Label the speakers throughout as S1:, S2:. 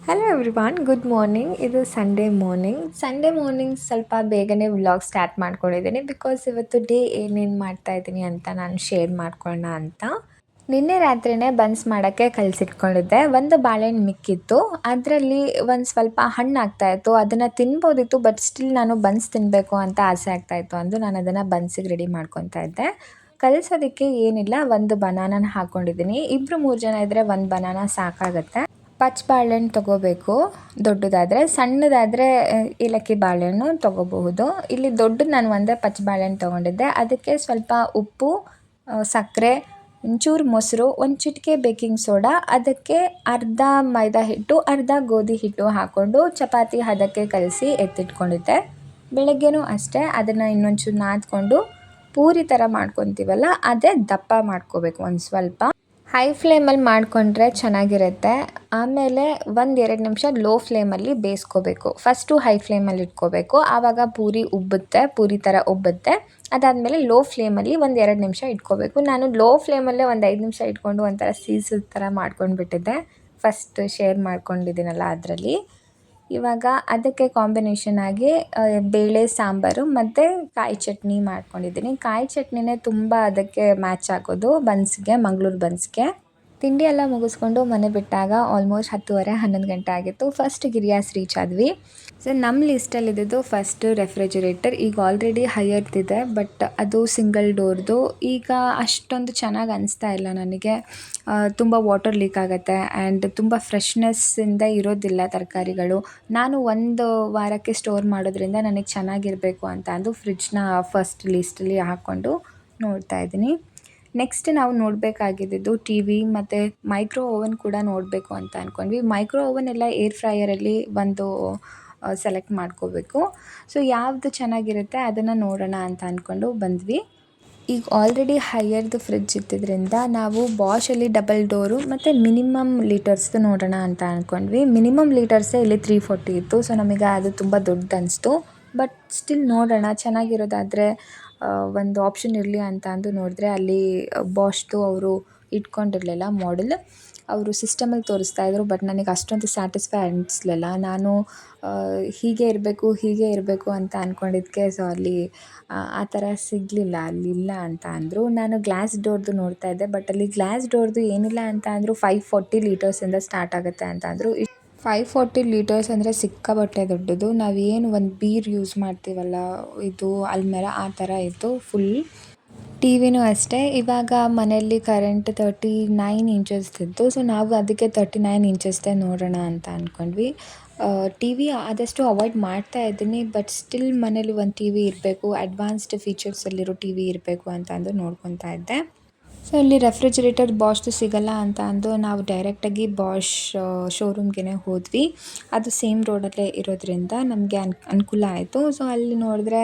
S1: Hello everyone, good morning. ಇದು Sunday morning ಸ್ವಲ್ಪ ಬೇಗನೆ ವ್ಲಾಗ್ ಸ್ಟಾರ್ಟ್ ಮಾಡ್ಕೊಂಡಿದ್ದೀನಿ. ಬಿಕಾಸ್ ಇವತ್ತು ಡೇ ಏನೇನು ಮಾಡ್ತಾ ಇದ್ದೀನಿ ಅಂತ ನಾನು ಶೇರ್ ಮಾಡ್ಕೊಳ್ಳೋಣ ಅಂತ. ನಿನ್ನೆ ರಾತ್ರಿನೇ ಬನ್ಸ್ ಮಾಡೋಕ್ಕೆ ಕಲಸಿಟ್ಕೊಂಡಿದ್ದೆ. ಒಂದು ಬಾಳೆಹಣ್ಣು ಮಿಕ್ಕಿತ್ತು, ಅದರಲ್ಲಿ ಒಂದು ಸ್ವಲ್ಪ ಹಣ್ಣು ಆಗ್ತಾಯಿತ್ತು. ಅದನ್ನು ತಿನ್ಬೋದಿತ್ತು, ಬಟ್ ಸ್ಟಿಲ್ ನಾನು ಬನ್ಸ್ ತಿನ್ನಬೇಕು ಅಂತ ಆಸೆ ಆಗ್ತಾಯಿತ್ತು ಅಂದು ನಾನು ಅದನ್ನು ಬನ್ಸಿಗೆ ರೆಡಿ ಮಾಡ್ಕೊತಾ ಇದ್ದೆ. ಕಲಿಸೋದಕ್ಕೆ ಏನಿಲ್ಲ, ಒಂದು ಬನಾನನ ಹಾಕ್ಕೊಂಡಿದ್ದೀನಿ. 2-3 ಜನ ಇದ್ದರೆ ಒಂದು ಬನಾನ ಸಾಕಾಗುತ್ತೆ. ಪಚ್ಚ ಬಾಳೆಹಣ್ಣು ತೊಗೋಬೇಕು, ದೊಡ್ಡದಾದರೆ. ಸಣ್ಣದಾದರೆ ಏಲಕ್ಕಿ ಬಾಳೆಹಣ್ಣು ತೊಗೋಬಹುದು. ಇಲ್ಲಿ ದೊಡ್ಡದು ನಾನು ಒಂದೇ ಪಚ್ಚ ಬಾಳೆಹಣ್ಣು ತೊಗೊಂಡಿದ್ದೆ. ಅದಕ್ಕೆ ಸ್ವಲ್ಪ ಉಪ್ಪು, ಸಕ್ಕರೆ, ಒಂಚೂರು ಮೊಸರು, ಒಂದು ಚಿಟಿಕೆ ಬೇಕಿಂಗ್ ಸೋಡಾ, ಅದಕ್ಕೆ ಅರ್ಧ ಮೈದಾ ಹಿಟ್ಟು, ಅರ್ಧ ಗೋಧಿ ಹಿಟ್ಟು ಹಾಕ್ಕೊಂಡು ಚಪಾತಿ ಹದಕ್ಕೆ ಕಲಸಿ ಎತ್ತಿಟ್ಕೊಂಡಿದ್ದೆ. ಬೆಳಗ್ಗೆನೂ ಅಷ್ಟೇ ಅದನ್ನು ಇನ್ನೊಂಚೂರು ನಾದ್ಕೊಂಡು ಪೂರಿ ಥರ ಮಾಡ್ಕೊತೀವಲ್ಲ, ಅದೇ ದಪ್ಪ ಮಾಡ್ಕೋಬೇಕು. ಒಂದು ಸ್ವಲ್ಪ ಹೈ ಫ್ಲೇಮಲ್ಲಿ ಮಾಡಿಕೊಂಡ್ರೆ ಚೆನ್ನಾಗಿರುತ್ತೆ. ಆಮೇಲೆ 1-2 ನಿಮಿಷ ಲೋ ಫ್ಲೇಮಲ್ಲಿ ಬೇಯಿಸ್ಕೋಬೇಕು. ಫಸ್ಟು ಹೈ ಫ್ಲೇಮಲ್ಲಿ ಇಟ್ಕೋಬೇಕು, ಆವಾಗ ಪೂರಿ ಉಬ್ಬುತ್ತೆ, ಪೂರಿ ಥರ ಉಬ್ಬುತ್ತೆ. ಅದಾದಮೇಲೆ ಲೋ ಫ್ಲೇಮಲ್ಲಿ 1-2 ನಿಮಿಷ ಇಟ್ಕೋಬೇಕು. ನಾನು ಲೋ ಫ್ಲೇಮಲ್ಲೇ ಒಂದು 5 ನಿಮಿಷ ಇಟ್ಕೊಂಡು ಒಂಥರ ಸೀಸದ ಥರ ಮಾಡ್ಕೊಂಡ್ಬಿಟ್ಟಿದ್ದೆ. ಫಸ್ಟ್ ಶೇರ್ ಮಾಡ್ಕೊಂಡಿದ್ದೀನಲ್ಲ ಅದರಲ್ಲಿ. ಇವಾಗ ಅದಕ್ಕೆ ಕಾಂಬಿನೇಷನ್ ಆಗಿ ಬೇಳೆ ಸಾಂಬಾರು ಮತ್ತು ಕಾಯಿ ಚಟ್ನಿ ಮಾಡ್ಕೊಂಡಿದ್ದೀನಿ. ಕಾಯಿ ಚಟ್ನಿನೇ ತುಂಬ ಅದಕ್ಕೆ ಮ್ಯಾಚ್ ಆಗೋದು ಬನ್ಸ್ಗೆ, ಮಂಗಳೂರು ಬನ್ಸ್ಗೆ. ತಿಂಡಿ ಎಲ್ಲ ಮುಗಿಸ್ಕೊಂಡು ಮನೆ ಬಿಟ್ಟಾಗ ಆಲ್ಮೋಸ್ಟ್ 10:30-11 ಗಂಟೆ ಆಗಿತ್ತು. ಫಸ್ಟ್ ಗಿರಿಯಾಸ್ ರೀಚ್ ಆದ್ವಿ. ಸೊ ನಮ್ಮ ಲಿಸ್ಟಲ್ಲಿದ್ದು ಫಸ್ಟು ರೆಫ್ರಿಜರೇಟರ್. ಈಗ ಆಲ್ರೆಡಿ ಹೈಯರ್ದಿದೆ, ಬಟ್ ಅದು ಸಿಂಗಲ್ ಡೋರ್ದು. ಈಗ ಅಷ್ಟೊಂದು ಚೆನ್ನಾಗಿ ಅನಿಸ್ತಾ ಇಲ್ಲ ನನಗೆ. ತುಂಬ ವಾಟರ್ ಲೀಕ್ ಆಗುತ್ತೆ ಆ್ಯಂಡ್ ತುಂಬ ಫ್ರೆಶ್ನೆಸ್ಸಿಂದ ಇರೋದಿಲ್ಲ ತರಕಾರಿಗಳು. ನಾನು 1 ವಾರಕ್ಕೆ ಸ್ಟೋರ್ ಮಾಡೋದ್ರಿಂದ ನನಗೆ ಚೆನ್ನಾಗಿರಬೇಕು ಅಂತ ಅಂದು ಫ್ರಿಡ್ಜ್ನ ಫಸ್ಟ್ ಲೀಸ್ಟಲ್ಲಿ ಹಾಕ್ಕೊಂಡು ನೋಡ್ತಾ ಇದ್ದೀನಿ. ನೆಕ್ಸ್ಟ್ ನಾವು ನೋಡಬೇಕಾಗಿದ್ದು ಟಿ ವಿ ಮತ್ತು ಮೈಕ್ರೋ ಓವನ್ ಕೂಡ ನೋಡಬೇಕು ಅಂತ ಅಂದ್ಕೊಂಡ್ವಿ. ಮೈಕ್ರೋ ಓವನ್ ಎಲ್ಲ ಏರ್ ಫ್ರೈಯರಲ್ಲಿ ಒಂದು ಸೆಲೆಕ್ಟ್ ಮಾಡ್ಕೋಬೇಕು. ಸೊ ಯಾವುದು ಚೆನ್ನಾಗಿರುತ್ತೆ ಅದನ್ನು ನೋಡೋಣ ಅಂತ ಅಂದ್ಕೊಂಡು ಬಂದ್ವಿ. ಈಗ ಆಲ್ರೆಡಿ ಹೈಯರ್ದು ಫ್ರಿಡ್ಜ್ ಇದ್ದಿದ್ದರಿಂದ ನಾವು ಬಾಷಲ್ಲಿ ಡಬಲ್ ಡೋರು ಮತ್ತು ಮಿನಿಮಮ್ ಲೀಟರ್ಸ್ದು ನೋಡೋಣ ಅಂತ ಅಂದ್ಕೊಂಡ್ವಿ. ಮಿನಿಮಮ್ ಲೀಟರ್ಸೇ ಇಲ್ಲಿ 340 ಇತ್ತು. ಸೊ ನಮಗೆ ಅದು ತುಂಬ ದೊಡ್ಡದು ಅನಿಸ್ತು. ಬಟ್ ಸ್ಟಿಲ್ ನೋಡೋಣ, ಚೆನ್ನಾಗಿರೋದಾದರೆ ಒಂದು ಆಪ್ಷನ್ ಇರಲಿ ಅಂತ ಅಂದು ನೋಡಿದ್ರೆ ಅಲ್ಲಿ ಬಾಷ್ದು ಅವರು ಇಟ್ಕೊಂಡಿರಲಿಲ್ಲ ಮಾಡೆಲ್. ಅವರು ಸಿಸ್ಟಮಲ್ಲಿ ತೋರಿಸ್ತಾಯಿದ್ರು, ಬಟ್ ನನಗೆ ಅಷ್ಟೊಂದು ಸ್ಯಾಟಿಸ್ಫೈ ಅನ್ನಿಸ್ಲಿಲ್ಲ. ನಾನು ಹೀಗೆ ಇರಬೇಕು ಅಂತ ಅಂದ್ಕೊಂಡಿದ್ದಕ್ಕೆ ಸೊ ಅಲ್ಲಿ ಆ ಥರ ಸಿಗಲಿಲ್ಲ, ಅಲ್ಲಿಲ್ಲ ಅಂತ ಅಂದರು. ನಾನು ಗ್ಲಾಸ್ ಡೋರ್ದು ನೋಡ್ತಾ ಇದ್ದೆ, ಬಟ್ ಅಲ್ಲಿ ಗ್ಲಾಸ್ ಡೋರ್ದು ಏನಿಲ್ಲ ಅಂತ ಅಂದರು. 540 ಲೀಟರ್ಸಿಂದ ಸ್ಟಾರ್ಟ್ ಆಗುತ್ತೆ ಅಂತ ಅಂದರು. 540 ಲೀಟರ್ಸ್ ಅಂದರೆ ಸಿಕ್ಕಾಪಟ್ಟೆ ದೊಡ್ಡದು. ನಾವೇನು ಒಂದು ಬೀರ್ ಯೂಸ್ ಮಾಡ್ತೀವಲ್ಲ, ಇದು ಅಲ್ಮೇರ ಆ ಥರ ಇತ್ತು ಫುಲ್. ಟಿ ವಿನೂ ಅಷ್ಟೇ. ಇವಾಗ ಮನೆಯಲ್ಲಿ ಕರೆಂಟ್ 39 ಇಂಚಸ್ದಿತ್ತು. ಸೊ ನಾವು ಅದಕ್ಕೆ 39 ಇಂಚಸ್ದೇ ನೋಡೋಣ ಅಂತ ಅಂದ್ಕೊಂಡ್ವಿ. ಟಿ ವಿ ಆದಷ್ಟು ಅವಾಯ್ಡ್ ಮಾಡ್ತಾ ಇದ್ದೀನಿ, ಬಟ್ ಸ್ಟಿಲ್ ಮನೇಲಿ ಒಂದು ಟಿ ವಿ ಇರಬೇಕು, ಅಡ್ವಾನ್ಸ್ಡ್ ಫೀಚರ್ಸಲ್ಲಿರೋ ಟಿ ವಿ ಇರಬೇಕು ಅಂತ ಅಂದು ನೋಡ್ಕೊತಾ ಇದ್ದೆ. ಸೊ ಇಲ್ಲಿ ರೆಫ್ರಿಜರೇಟರ್ ಬಾಷ್ದು ಸಿಗಲ್ಲ ಅಂತ ಅಂದು ನಾವು ಡೈರೆಕ್ಟಾಗಿ ಬಾಷ್ ಶೋರೂಮ್ಗೆ ಹೋದ್ವಿ. ಅದು ಸೇಮ್ ರೋಡಲ್ಲೇ ಇರೋದ್ರಿಂದ ನಮಗೆ ಅನುಕೂಲ ಆಯಿತು. ಸೊ ಅಲ್ಲಿ ನೋಡಿದ್ರೆ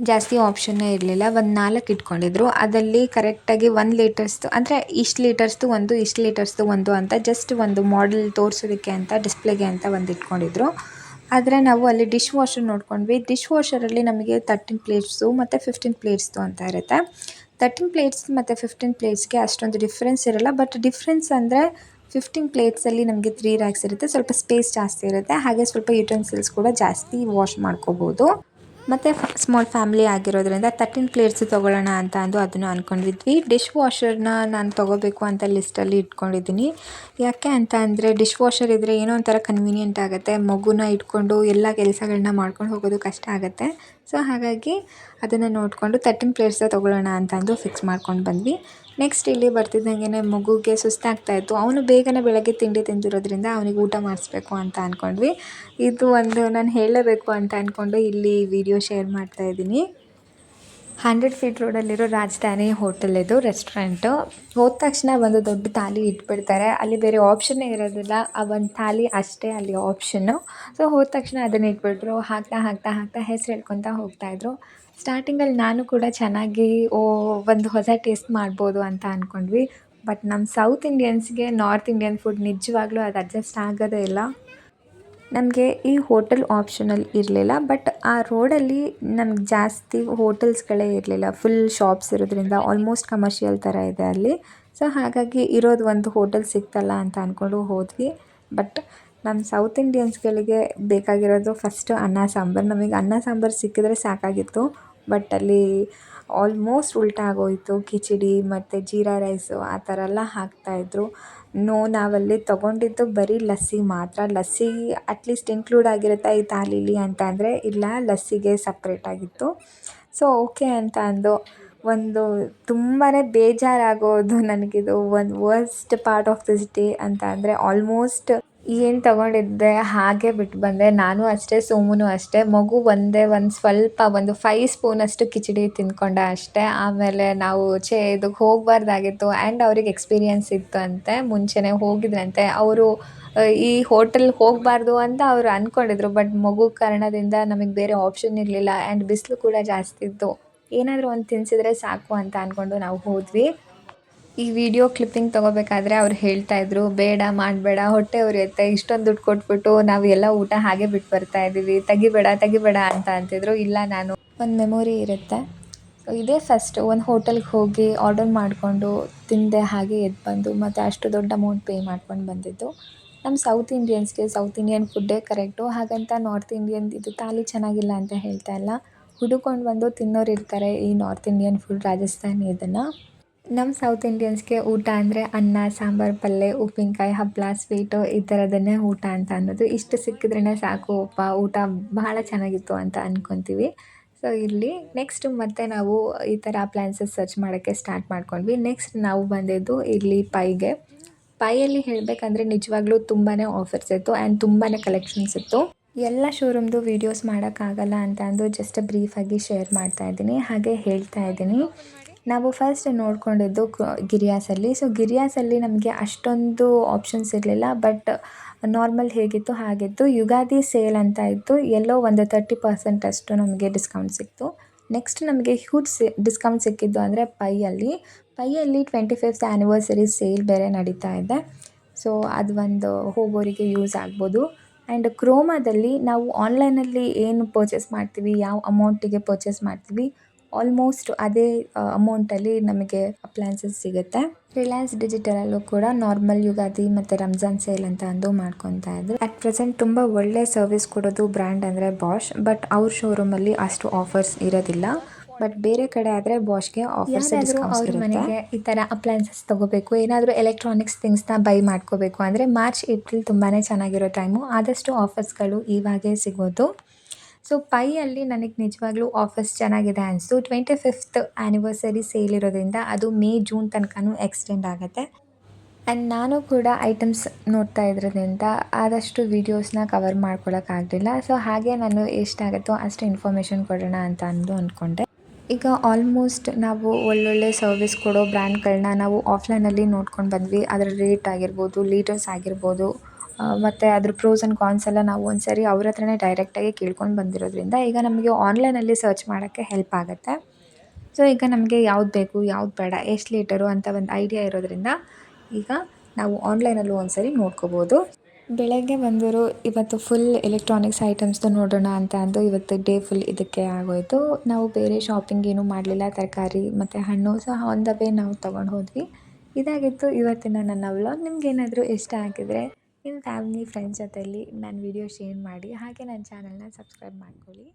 S1: ಜಾಸ್ತಿ ಆಪ್ಷನ್ನೇ ಇರಲಿಲ್ಲ. ಒಂದು 4 ಇಟ್ಕೊಂಡಿದ್ರು. ಅದಲ್ಲಿ ಕರೆಕ್ಟಾಗಿ 1 ಲೀಟರ್ಸ್ದು ಅಂದರೆ ಇಷ್ಟು ಲೀಟರ್ಸ್ದು ಒಂದು, ಇಷ್ಟು ಲೀಟರ್ಸ್ದು ಒಂದು ಅಂತ ಜಸ್ಟ್ ಒಂದು ಮಾಡೆಲ್ ತೋರಿಸೋದಕ್ಕೆ ಅಂತ ಡಿಸ್ಪ್ಲೇಗೆ ಅಂತ ಒಂದು ಇಟ್ಕೊಂಡಿದ್ರು. ಆದರೆ ನಾವು ಅಲ್ಲಿ ಡಿಶ್ ವಾಷರ್ ನೋಡ್ಕೊಂಡ್ವಿ. ಡಿಶ್ ವಾಷರಲ್ಲಿ ನಮಗೆ 13 ಪ್ಲೇಟ್ಸು ಮತ್ತು 15 ಪ್ಲೇಟ್ಸ್ದು ಅಂತ ಇರುತ್ತೆ. 13 ಪ್ಲೇಟ್ಸ್ ಮತ್ತು 15 ಪ್ಲೇಟ್ಸ್ಗೆ ಅಷ್ಟೊಂದು ಡಿಫ್ರೆನ್ಸ್ ಇರೋಲ್ಲ. ಬಟ್ ಡಿಫ್ರೆನ್ಸ್ ಅಂದರೆ 15 ಪ್ಲೇಟ್ಸಲ್ಲಿ ನಮಗೆ 3 ರ್ಯಾಕ್ಸ್ ಇರುತ್ತೆ, ಸ್ವಲ್ಪ ಸ್ಪೇಸ್ ಜಾಸ್ತಿ ಇರುತ್ತೆ. ಹಾಗೆ ಸ್ವಲ್ಪ ಯುಟೆನ್ಸಿಲ್ಸ್ ಕೂಡ ಜಾಸ್ತಿ ವಾಶ್ ಮಾಡ್ಕೋಬೋದು. ಮತ್ತು ಸ್ಮಾಲ್ ಫ್ಯಾಮಿಲಿ ಆಗಿರೋದ್ರಿಂದ 13 ಪ್ಲೇಟ್ಸು ತೊಗೊಳ್ಳೋಣ ಅಂತ ಅಂದು ಅದನ್ನು ಅಂದ್ಕೊಂಡಿದ್ವಿ. ಡಿಶ್ ವಾಷರ್ನ ನಾನು ತೊಗೋಬೇಕು ಅಂತ ಲಿಸ್ಟಲ್ಲಿ ಇಟ್ಕೊಂಡಿದ್ದೀನಿ. ಯಾಕೆ ಅಂತ ಅಂದರೆ ಡಿಶ್ ವಾಷರ್ ಇದ್ದರೆ ಏನೋ ಒಂಥರ ಕನ್ವೀನಿಯೆಂಟ್ ಆಗುತ್ತೆ. ಮಗುನ ಇಟ್ಕೊಂಡು ಎಲ್ಲ ಕೆಲಸಗಳನ್ನ ಮಾಡ್ಕೊಂಡು ಹೋಗೋದು ಕಷ್ಟ ಆಗುತ್ತೆ. ಸೊ ಹಾಗಾಗಿ ಅದನ್ನು ನೋಡಿಕೊಂಡು 13 ಪ್ಲೇಟ್ಸೇ ತೊಗೊಳ್ಳೋಣ ಅಂತ ಅಂದು ಫಿಕ್ಸ್ ಮಾಡ್ಕೊಂಡು ಬಂದ್ವಿ. ನೆಕ್ಸ್ಟ್ ಇಲ್ಲಿ ಬರ್ತಿದ್ದಂಗೆ ಮಗುಗೆ ಸುಸ್ತಾಗ್ತಾಯಿತ್ತು. ಅವನು ಬೇಗನೆ ಬೆಳಗ್ಗೆ ತಿಂಡಿ ತಿಂದಿರೋದ್ರಿಂದ ಅವನಿಗೆ ಊಟ ಮಾಡಿಸ್ಬೇಕು ಅಂತ ಅಂದ್ಕೊಂಡ್ವಿ. ಇದು ಒಂದು ನಾನು ಹೇಳಲೇಬೇಕು ಅಂತ ಅಂದ್ಕೊಂಡು ಇಲ್ಲಿ ವಿಡಿಯೋ ಶೇರ್ ಮಾಡ್ತಾಯಿದ್ದೀನಿ. 100 ಫೀಟ್ ರೋಡಲ್ಲಿರೋ ರಾಜಧಾನಿ ಹೋಟೆಲ್ ಇದು ರೆಸ್ಟೋರೆಂಟು. ಹೋದ ತಕ್ಷಣ ಒಂದು ದೊಡ್ಡ ಥಾಲಿ ಇಟ್ಬಿಡ್ತಾರೆ. ಅಲ್ಲಿ ಬೇರೆ ಆಪ್ಷನ್ನೇ ಇರೋದಿಲ್ಲ, ಆ ಒಂದು ಥಾಲಿ ಅಷ್ಟೇ ಅಲ್ಲಿ ಆಪ್ಷನ್ನು. ಸೊ ಹೋದ ತಕ್ಷಣ ಅದನ್ನು ಇಟ್ಬಿಟ್ರು. ಹಾಕ್ತಾ ಹೆಸರು ಹೇಳ್ಕೊತಾ ಹೋಗ್ತಾಯಿದ್ರು. ಸ್ಟಾರ್ಟಿಂಗಲ್ಲಿ ನಾನು ಕೂಡ ಚೆನ್ನಾಗಿ ಒಂದು ಹೊಸ ಟೇಸ್ಟ್ ಮಾಡ್ಬೋದು ಅಂತ ಅಂದ್ಕೊಂಡ್ವಿ. ಬಟ್ ನಮ್ಮ ಸೌತ್ ಇಂಡಿಯನ್ಸ್ಗೆ ನಾರ್ತ್ ಇಂಡಿಯನ್ ಫುಡ್ ನಿಜವಾಗ್ಲೂ ಅದು ಅಡ್ಜಸ್ಟ್ ಆಗೋದೇ ಇಲ್ಲ. ನಮಗೆ ಈ ಹೋಟೆಲ್ ಆಪ್ಷನಲ್ಲಿ ಇರಲಿಲ್ಲ, ಬಟ್ ಆ ರೋಡಲ್ಲಿ ನಮ್ಗೆ ಜಾಸ್ತಿ ಹೋಟೆಲ್ಸ್ಗಳೇ ಇರಲಿಲ್ಲ. ಫುಲ್ ಶಾಪ್ಸ್ ಇರೋದ್ರಿಂದ ಆಲ್ಮೋಸ್ಟ್ ಕಮರ್ಷಿಯಲ್ ಥರ ಇದೆ ಅಲ್ಲಿ. ಸೊ ಹಾಗಾಗಿ ಇರೋದು ಒಂದು ಹೋಟೆಲ್ ಸಿಕ್ತಲ್ಲ ಅಂತ ಅಂದ್ಕೊಂಡು ಹೋದ್ವಿ. ಬಟ್ ನಮ್ಮ ಸೌತ್ ಇಂಡಿಯನ್ಸ್ಗಳಿಗೆ ಬೇಕಾಗಿರೋದು ಫಸ್ಟು ಅನ್ನ ಸಾಂಬಾರು. ನಮಗೆ ಅನ್ನ ಸಾಂಬಾರು ಸಿಕ್ಕಿದ್ರೆ ಸಾಕಾಗಿತ್ತು. ಬಟ್ ಅಲ್ಲಿ ಆಲ್ಮೋಸ್ಟ್ ಉಲ್ಟಾ ಆಗೋಯಿತು. ಕಿಚಡಿ ಮತ್ತು ಜೀರಾ ರೈಸು ಆ ಥರ ಎಲ್ಲ ಹಾಕ್ತಾಯಿದ್ರು. ನಾವಲ್ಲಿ ತೊಗೊಂಡಿದ್ದು ಬರೀ ಲಸ್ಸಿ ಮಾತ್ರ. ಲಸ್ಸಿ ಅಟ್ಲೀಸ್ಟ್ ಇನ್ಕ್ಲೂಡ್ ಆಗಿರುತ್ತಾ ಈ ಥಾಲೀಲಿ ಅಂತ ಅಂದರೆ ಇಲ್ಲ, ಲಸ್ಸಿಗೆ ಸಪ್ರೇಟಾಗಿತ್ತು. ಸೊ ಓಕೆ ಅಂತ ಅಂದು ಒಂದು ತುಂಬಾ ಬೇಜಾರಾಗೋದು ನನಗಿದು. ಒಂದು worst part of this day ಅಂತ ಅಂದರೆ ಆಲ್ಮೋಸ್ಟ್ ಏನು ತೊಗೊಂಡಿದ್ದೆ ಹಾಗೆ ಬಿಟ್ಟು ಬಂದೆ. ನಾನು ಅಷ್ಟೇ, ಸೋಮುನು ಅಷ್ಟೇ. ಮಗು ಒಂದು ಸ್ವಲ್ಪ ಒಂದು 5 ಸ್ಪೂನಷ್ಟು ಕಿಚಡಿ ತಿಂದ್ಕೊಂಡ ಅಷ್ಟೇ. ಆಮೇಲೆ ನಾವು ಇದಕ್ಕೆ ಹೋಗಬಾರ್ದಾಗಿತ್ತು. ಆ್ಯಂಡ್ ಅವ್ರಿಗೆ ಎಕ್ಸ್ಪೀರಿಯನ್ಸ್ ಇತ್ತು ಅಂತೆ, ಮುಂಚೆನೇ ಹೋಗಿದ್ರಂತೆ ಅವರು. ಈ ಹೋಟೆಲ್ಗೆ ಹೋಗಬಾರ್ದು ಅಂತ ಅವರು ಅಂದ್ಕೊಂಡಿದ್ರು. ಬಟ್ ಮಗು ಕಾರಣದಿಂದ ನಮಗೆ ಬೇರೆ ಆಪ್ಷನ್ ಇರಲಿಲ್ಲ. ಆ್ಯಂಡ್ ಬಿಸಿಲು ಕೂಡ ಜಾಸ್ತಿ ಇತ್ತು. ಏನಾದರೂ ಒಂದು ತಿನ್ನಿಸಿದ್ರೆ ಸಾಕು ಅಂತ ಅಂದ್ಕೊಂಡು ನಾವು ಹೋದ್ವಿ. ಈ ವಿಡಿಯೋ ಕ್ಲಿಪ್ಪಿಂಗ್ ತೊಗೋಬೇಕಾದ್ರೆ ಅವ್ರು ಹೇಳ್ತಾಯಿದ್ರು, ಬೇಡ ಮಾಡಬೇಡ, ಹೊಟ್ಟೆ ಉರಿಯುತ್ತೆ, ಇಷ್ಟೊಂದು ದುಡ್ಡು ಕೊಟ್ಬಿಟ್ಟು ನಾವು ಎಲ್ಲ ಊಟ ಹಾಗೆ ಬಿಟ್ಟು ಬರ್ತಾಯಿದ್ದೀವಿ, ತೆಗಿಬೇಡ ಅಂತ ಅಂತಿದ್ರು. ಇಲ್ಲ, ನಾನು ಒಂದು ಮೆಮೊರಿ ಇರುತ್ತೆ. ಇದೇ ಫಸ್ಟ್ ಒಂದು ಹೋಟೆಲ್ಗೆ ಹೋಗಿ ಆರ್ಡರ್ ಮಾಡಿಕೊಂಡು ತಿಂದೆ, ಹಾಗೆ ಎದ್ದು ಬಂದು ಮತ್ತು ಅಷ್ಟು ದೊಡ್ಡ ಅಮೌಂಟ್ ಪೇ ಮಾಡ್ಕೊಂಡು ಬಂದಿದ್ದು. ನಮ್ಮ ಸೌತ್ ಇಂಡಿಯನ್ಸ್ಗೆ ಸೌತ್ ಇಂಡಿಯನ್ ಫುಡ್ಡೇ ಕರೆಕ್ಟು. ಹಾಗಂತ ನಾರ್ತ್ ಇಂಡಿಯನ್ ಇದು ಥಾಲಿ ಚೆನ್ನಾಗಿಲ್ಲ ಅಂತ ಹೇಳ್ತಾ ಇಲ್ಲ. ಹುಡುಕೊಂಡು ಬಂದು ತಿನ್ನೋರು ಇರ್ತಾರೆ ಈ ನಾರ್ತ್ ಇಂಡಿಯನ್ ಫುಡ್, ರಾಜಸ್ಥಾನಿ ಇದನ್ನು. ನಮ್ಮ ಸೌತ್ ಇಂಡಿಯನ್ಸ್ಗೆ ಊಟ ಅಂದರೆ ಅನ್ನ, ಸಾಂಬಾರು, ಪಲ್ಯ, ಉಪ್ಪಿನಕಾಯಿ, ಹಪ್ಪಳ, ಸ್ವೀಟು ಈ ಥರದನ್ನೇ ಊಟ ಅಂತ ಅನ್ನೋದು. ಇಷ್ಟು ಸಿಕ್ಕಿದ್ರೇ ಸಾಕು, ಊಟ ಬಹಳ ಚೆನ್ನಾಗಿತ್ತು ಅಂತ ಅಂದ್ಕೊತೀವಿ. ಸೊ ಇಲ್ಲಿ ನೆಕ್ಸ್ಟು ಮತ್ತೆ ನಾವು ಈ ಥರ ಅಪ್ಲಯನ್ಸಸ್ ಸರ್ಚ್ ಮಾಡೋಕ್ಕೆ ಸ್ಟಾರ್ಟ್ ಮಾಡ್ಕೊಂಡ್ವಿ. ನೆಕ್ಸ್ಟ್ ನಾವು ಬಂದಿದ್ದು ಇಲ್ಲಿ ಪೈಯಲ್ಲಿ ಹೇಳಬೇಕಂದ್ರೆ ನಿಜವಾಗ್ಲೂ ತುಂಬಾ ಆಫರ್ಸ್ ಇತ್ತು ಆ್ಯಂಡ್ ತುಂಬಾ ಕಲೆಕ್ಷನ್ಸ್ ಇತ್ತು. ಎಲ್ಲ ಶೋರೂಮ್ದು ವೀಡಿಯೋಸ್ ಮಾಡೋಕ್ಕಾಗಲ್ಲ ಅಂತ ಅಂದು ಜಸ್ಟ್ ಬ್ರೀಫಾಗಿ ಶೇರ್ ಮಾಡ್ತಾಯಿದ್ದೀನಿ, ಹಾಗೆ ಹೇಳ್ತಾ ಇದ್ದೀನಿ. ನಾವು ಫಸ್ಟ್ ನೋಡ್ಕೊಂಡಿದ್ದು ಗಿರಿಯಾಸಲ್ಲಿ. ಸೊ ಗಿರಿಯಾಸಲ್ಲಿ ನಮಗೆ ಅಷ್ಟೊಂದು ಆಪ್ಷನ್ಸ್ ಇರಲಿಲ್ಲ. ಬಟ್ ನಾರ್ಮಲ್ ಹೇಗಿತ್ತು ಹಾಗಿತ್ತು. ಯುಗಾದಿ ಸೇಲ್ ಅಂತ ಇತ್ತು. ಎಲ್ಲೋ ಒಂದು 30% ಅಷ್ಟು ನಮಗೆ ಡಿಸ್ಕೌಂಟ್ ಸಿಕ್ತು. ನೆಕ್ಸ್ಟ್ ನಮಗೆ ಹ್ಯೂಜ್ ಡಿಸ್ಕೌಂಟ್ ಸಿಕ್ಕಿದ್ದು ಅಂದರೆ ಪೈಯಲ್ಲಿ 25th ಆ್ಯನಿವರ್ಸರಿ ಸೇಲ್ ಬೇರೆ ನಡೀತಾ ಇದೆ. ಸೊ ಅದು ಒಂದು ಹೋಗೋರಿಗೆ ಯೂಸ್ ಆಗ್ಬೋದು. ಆ್ಯಂಡ್ ಕ್ರೋಮಾದಲ್ಲಿ ನಾವು ಆನ್ಲೈನಲ್ಲಿ ಏನು ಪರ್ಚೇಸ್ ಮಾಡ್ತೀವಿ, ಯಾವ ಅಮೌಂಟಿಗೆ ಪರ್ಚೇಸ್ ಮಾಡ್ತೀವಿ, ಆಲ್ಮೋಸ್ಟ್ ಅದೇ ಅಮೌಂಟಲ್ಲಿ ನಮಗೆ ಅಪ್ಲಯನ್ಸಸ್ ಸಿಗುತ್ತೆ. ರಿಲಯನ್ಸ್ ಡಿಜಿಟಲಲ್ಲೂ ಕೂಡ ನಾರ್ಮಲ್ ಯುಗಾದಿ ಮತ್ತು ರಂಜಾನ್ ಸೇಲ್ ಅಂತ ಅಂದು ಮಾಡ್ಕೊತಾ ಇದ್ರು. ಅಟ್ ಪ್ರೆಸೆಂಟ್ ತುಂಬ ಒಳ್ಳೆ ಸರ್ವಿಸ್ ಕೊಡೋದು ಬ್ರ್ಯಾಂಡ್ ಅಂದರೆ ಬಾಷ್. ಬಟ್ ಅವ್ರ ಶೋರೂಮಲ್ಲಿ ಅಷ್ಟು ಆಫರ್ಸ್ ಇರೋದಿಲ್ಲ. ಬಟ್ ಬೇರೆ ಕಡೆ ಆದರೆ ಬಾಷ್ಗೆ ಆಫರ್ಸ್ ಡಿಸ್ಕೌಂಟ್ಸ್ ಇರುತ್ತೆ. ಮನೆಗೆ ಈ ಥರ ಅಪ್ಲಯನ್ಸಸ್ ತೊಗೋಬೇಕು, ಏನಾದರೂ ಎಲೆಕ್ಟ್ರಾನಿಕ್ಸ್ ಥಿಂಗ್ಸ್ನ ಬೈ ಮಾಡ್ಕೋಬೇಕು ಅಂದರೆ ಮಾರ್ಚ್ ಏಪ್ರಿಲ್ ತುಂಬಾ ಚೆನ್ನಾಗಿರೋ ಟೈಮು. ಆದಷ್ಟು ಆಫರ್ಸ್ಗಳು ಇವಾಗೇ ಸಿಗೋದು. ಸೊ ಪೈಯಲ್ಲಿ ನನಗೆ ನಿಜವಾಗ್ಲೂ ಆಫರ್ಸ್ ಚೆನ್ನಾಗಿದೆ ಅನಿಸ್ತು. 25th ಆ್ಯನಿವರ್ಸರಿ ಸೇಲ್ ಇರೋದ್ರಿಂದ ಅದು ಮೇ ಜೂನ್ ತನಕನೂ ಎಕ್ಸ್ಟೆಂಡ್ ಆಗುತ್ತೆ. ಆ್ಯಂಡ್ ನಾನು ಕೂಡ ಐಟಮ್ಸ್ ನೋಡ್ತಾ ಇದ್ರಿಂದ ಆದಷ್ಟು ವೀಡಿಯೋಸ್ನ ಕವರ್ ಮಾಡ್ಕೊಳ್ಳೋಕ್ಕಾಗಲಿಲ್ಲ. ಸೊ ಹಾಗೆ ನಾನು ಎಷ್ಟಾಗುತ್ತೋ ಅಷ್ಟು ಇನ್ಫಾರ್ಮೇಷನ್ ಕೊಡೋಣ ಅಂತ ಅಂದ್ಕೊಂಡೆ. ಈಗ ಆಲ್ಮೋಸ್ಟ್ ನಾವು ಒಳ್ಳೊಳ್ಳೆ ಸರ್ವಿಸ್ ಕೊಡೋ ಬ್ರ್ಯಾಂಡ್ಗಳನ್ನ ನಾವು ಆಫ್ಲೈನಲ್ಲಿ ನೋಡ್ಕೊಂಡು ಬಂದ್ವಿ. ಅದರ ರೇಟ್ ಆಗಿರ್ಬೋದು, ಲೀಡರ್ಸ್ ಆಗಿರ್ಬೋದು, ಮತ್ತು ಅದ್ರ ಪ್ರೋಸ್ ಆ್ಯಂಡ್ ಕಾನ್ಸ್ ಎಲ್ಲ ನಾವು ಒಂದು ಸರಿ ಅವ್ರ ಹತ್ರನೇ ಡೈರೆಕ್ಟಾಗಿ ಕೇಳ್ಕೊಂಡು ಬಂದಿರೋದ್ರಿಂದ ಈಗ ನಮಗೆ ಆನ್ಲೈನಲ್ಲಿ ಸರ್ಚ್ ಮಾಡೋಕ್ಕೆ ಹೆಲ್ಪ್ ಆಗುತ್ತೆ. ಸೊ ಈಗ ನಮಗೆ ಯಾವ್ದು ಬೇಕು, ಯಾವ್ದು ಬೇಡ, ಎಷ್ಟು ಲೀಟರು ಅಂತ ಒಂದು ಐಡಿಯಾ ಇರೋದ್ರಿಂದ ಈಗ ನಾವು ಆನ್ಲೈನಲ್ಲೂ ಒಂದು ಸರಿ ನೋಡ್ಕೋಬೋದು. ಬೆಳಗ್ಗೆ ಬಂದರು ಇವತ್ತು ಫುಲ್ ಎಲೆಕ್ಟ್ರಾನಿಕ್ಸ್ ಐಟಮ್ಸ್ದು ನೋಡೋಣ ಅಂತ ಅಂದು ಇವತ್ತು ಡೇ ಫುಲ್ ಇದಕ್ಕೆ ಆಗೋಯಿತು. ನಾವು ಬೇರೆ ಶಾಪಿಂಗ್ ಏನೂ ಮಾಡಲಿಲ್ಲ. ತರಕಾರಿ ಮತ್ತು ಹಣ್ಣು ಸಹ ಆನ್ ದ ವೇ ನಾವು ತೊಗೊಂಡು ಹೋದ್ವಿ. ಇದಾಗಿತ್ತು ಇವತ್ತಿನ ನನ್ನ ವ್ಲಾಗ್. ನಿಮಗೇನಾದರೂ ಇಷ್ಟ ಆಗಿದರೆ ನಿಮ್ಮ ಫ್ಯಾಮಿಲಿ ಫ್ರೆಂಡ್ಸ್ ಜೊತೆಯಲ್ಲಿ ನನ್ನ ವಿಡಿಯೋ ಶೇರ್ ಮಾಡಿ, ಹಾಗೆ ನನ್ನ ಚಾನಲ್ನ ಸಬ್ಸ್ಕ್ರೈಬ್ ಮಾಡ್ಕೊಳ್ಳಿ.